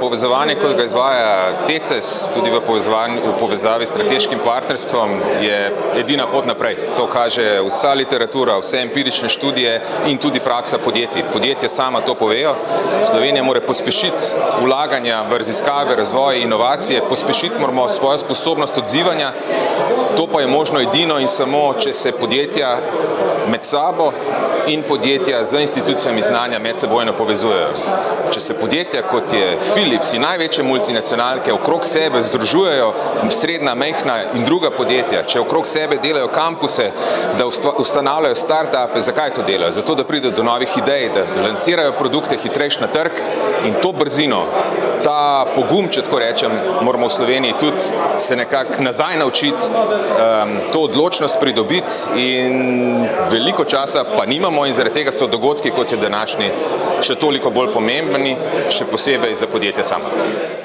povezovanje, kot ga izvaja TECES, tudi v povezavi s strateškim partnerstvom, je edina pot naprej. To kaže vsa literatura, vse empirične študije in tudi praksa podjetij. Podjetja sama to povejo. Slovenija mora pospešiti vlaganja v raziskave, razvoj, inovacije, pospešiti moramo svojo sposobnost odzivanja. To pa je možno edino in samo, če se podjetja med sabo in podjetja z institucijami znanja medsebojno povezujejo. Če se podjetja, kot je Philips in največje multinacionalke, okrog sebe združujejo, srednja, majhna in druga podjetja, če okrog sebe delajo kampuse, da ustanavljajo start-upe, zakaj to delajo? Zato, da pridejo do novih idej, da lansirajo produkte hitrejš na trg in to brzino, ta pogum, če tako rečem, moramo v Sloveniji tudi se nekako nazaj naučiti, to odločnost pridobiti in veliko časa pa nimamo in zaradi tega so dogodki, kot je današnji, še toliko bolj pomembni, še posebej za podjetje samo.